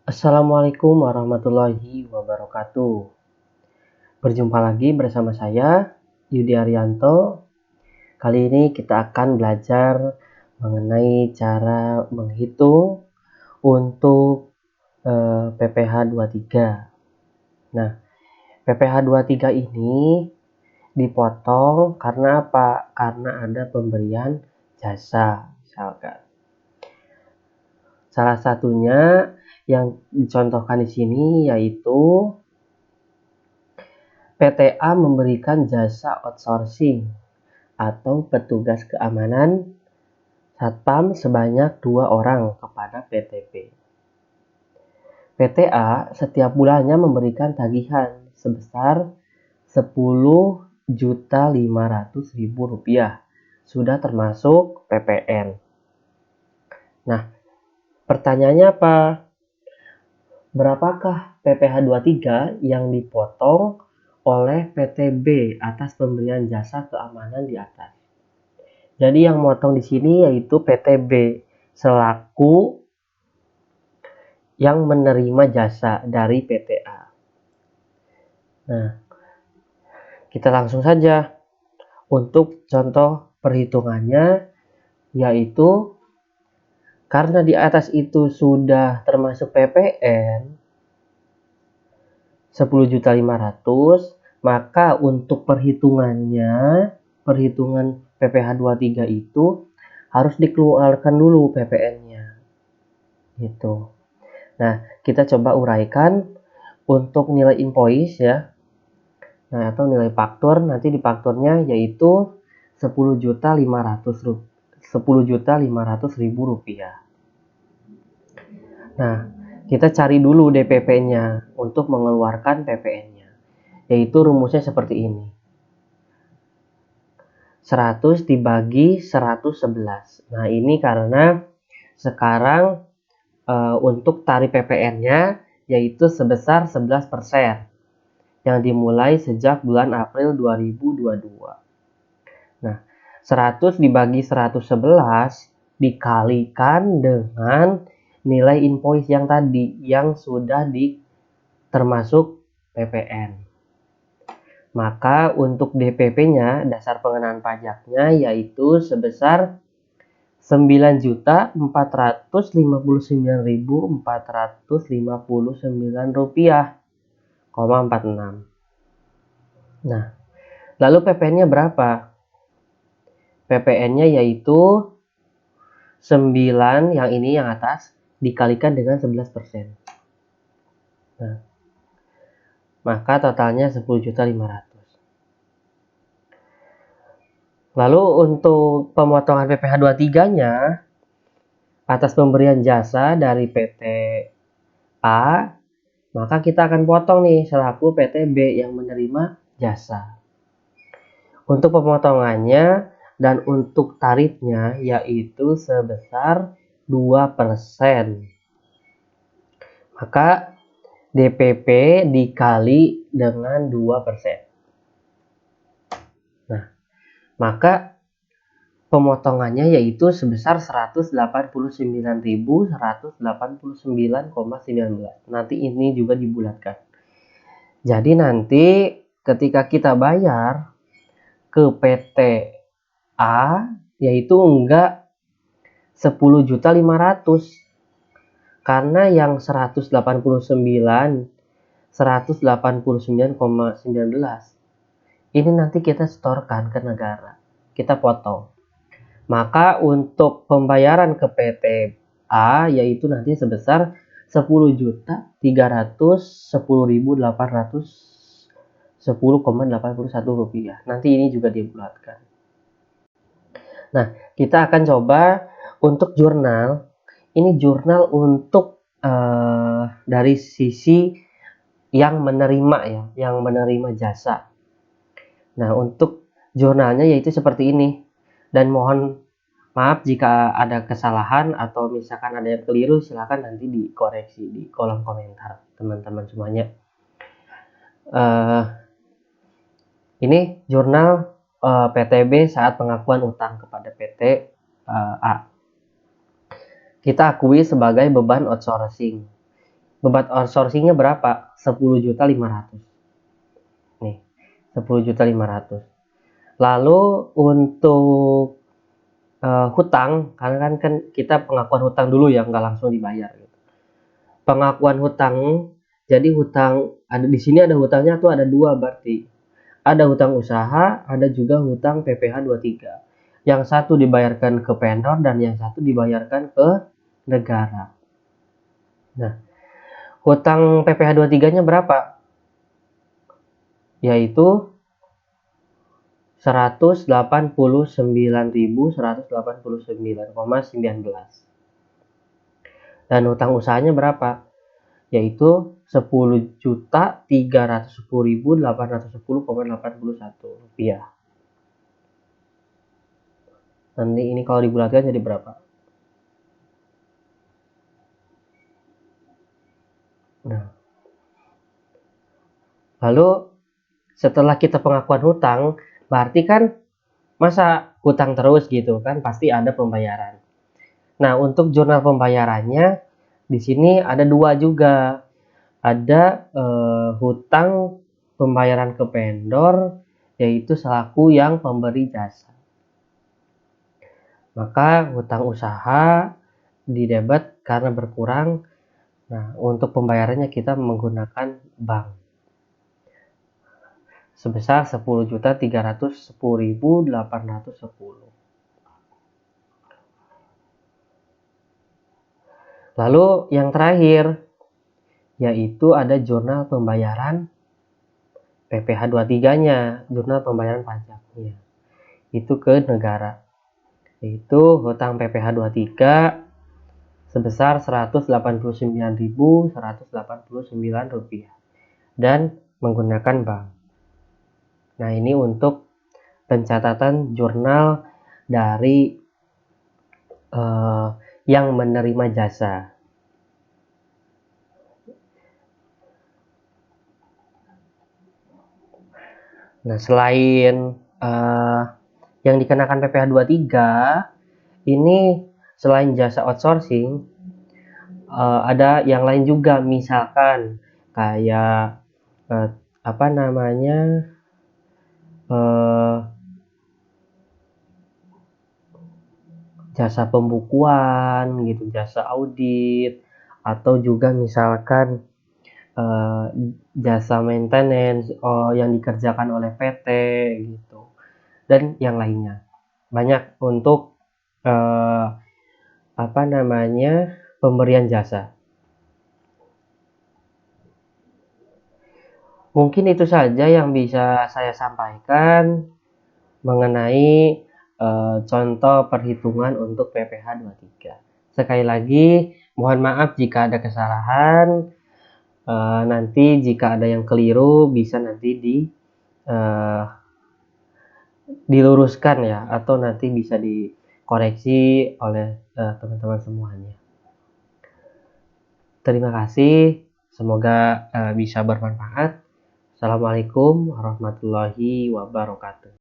Assalamualaikum warahmatullahi wabarakatuh. Berjumpa lagi bersama saya, Yudi Arianto. Kali ini kita akan belajar mengenai cara menghitung untuk PPh 23. Nah, PPh 23 ini dipotong karena apa? Karena ada pemberian jasa, misalkan. Salah satunya yang dicontohkan di sini yaitu PTA memberikan jasa outsourcing atau petugas keamanan satpam sebanyak 2 orang kepada PTP. PTA setiap bulannya memberikan tagihan sebesar Rp10.500.000, sudah termasuk PPN. Nah, pertanyaannya apa? Berapakah PPh 23 yang dipotong oleh PTB atas pemberian jasa keamanan di atas? Jadi yang motong di sini yaitu PTB selaku yang menerima jasa dari PTA. Nah, kita langsung saja untuk contoh perhitungannya, yaitu karena di atas itu sudah termasuk PPN 10.500.000, maka untuk perhitungan PPh 23 itu harus dikeluarkan dulu PPN-nya. Gitu. Nah, kita coba uraikan untuk nilai invoice ya. Nah, atau nilai faktur, nanti di fakturnya yaitu Rp10.500.000. Nah, kita cari dulu DPP-nya untuk mengeluarkan PPN-nya. Yaitu rumusnya seperti ini. 100 dibagi 111. Nah, ini karena sekarang untuk tarif PPN-nya yaitu sebesar 11% yang dimulai sejak bulan April 2022. Nah, 100 dibagi 111 dikalikan dengan nilai invoice yang tadi yang sudah termasuk PPN. Maka untuk DPP-nya, dasar pengenaan pajaknya, yaitu sebesar Rp9.459.459,46. Nah, lalu PPN-nya berapa? PPN-nya yaitu 9 yang ini yang atas dikalikan dengan 11%. Nah, maka totalnya 10.500.000. Lalu untuk pemotongan PPh 23-nya atas pemberian jasa dari PT A, maka kita akan potong nih selaku PT B yang menerima jasa. Untuk pemotongannya dan untuk tarifnya yaitu sebesar 2%. Maka DPP dikali dengan 2%. Nah, maka pemotongannya yaitu sebesar 189.189,19. Nanti ini juga dibulatkan. Jadi nanti ketika kita bayar ke PT A yaitu enggak 10.500.000 karena yang 189,19 ini nanti kita setorkan ke negara, kita potong. Maka untuk pembayaran ke PT A yaitu nanti sebesar Rp10.310.810,81. Nanti ini juga dibulatkan. Nah, kita akan coba untuk jurnal. Ini jurnal untuk dari sisi yang menerima ya, yang menerima jasa. Nah, untuk jurnalnya yaitu seperti ini. Dan mohon maaf jika ada kesalahan atau misalkan ada yang keliru, silakan nanti dikoreksi di kolom komentar teman-teman semuanya. Ini jurnal PTB saat pengakuan utang kepada PT A. Kita akui sebagai beban outsourcing. beban outsourcingnya berapa? 10.500.000. Nih, 10.500.000. Lalu untuk hutang, karena kan kita pengakuan hutang dulu ya, nggak langsung dibayar gitu. Pengakuan hutang, jadi hutang ada di sini, ada hutangnya tuh ada dua berarti. Ada hutang usaha, ada juga hutang PPh 23. Yang satu dibayarkan ke vendor dan yang satu dibayarkan ke negara. Nah, hutang PPh 23-nya berapa? Yaitu 189.189,19. Dan hutang usahanya berapa? Yaitu 10.310.810,81 rupiah. Nanti ini kalau dibulatkan jadi berapa? Nah, lalu setelah kita pengakuan hutang, berarti kan masa hutang terus gitu kan, pasti ada pembayaran. Nah, untuk jurnal pembayarannya di sini ada dua juga. Ada hutang pembayaran ke vendor, yaitu selaku yang pemberi jasa. Maka hutang usaha didebet karena berkurang. Nah, untuk pembayarannya kita menggunakan bank sebesar 10.310.810. Lalu yang terakhir yaitu ada jurnal pembayaran PPh 23-nya, jurnal pembayaran pajaknya. Itu ke negara. Yaitu hutang PPh 23 sebesar 189.189 rupiah dan menggunakan bank. Nah, ini untuk pencatatan jurnal dari yang menerima jasa. Nah, selain yang dikenakan PPh 23, ini selain jasa outsourcing, ada yang lain juga, misalkan kayak jasa pembukuan gitu, jasa audit, atau juga misalkan jasa maintenance yang dikerjakan oleh PT gitu, dan yang lainnya. Banyak untuk pemberian jasa. Mungkin itu saja yang bisa saya sampaikan mengenai contoh perhitungan untuk PPh 23. Sekali lagi, mohon maaf jika ada kesalahan. Nanti jika ada yang keliru bisa nanti diluruskan ya, atau nanti bisa dikoreksi oleh teman-teman semuanya. Terima kasih, semoga bisa bermanfaat. Assalamualaikum warahmatullahi wabarakatuh.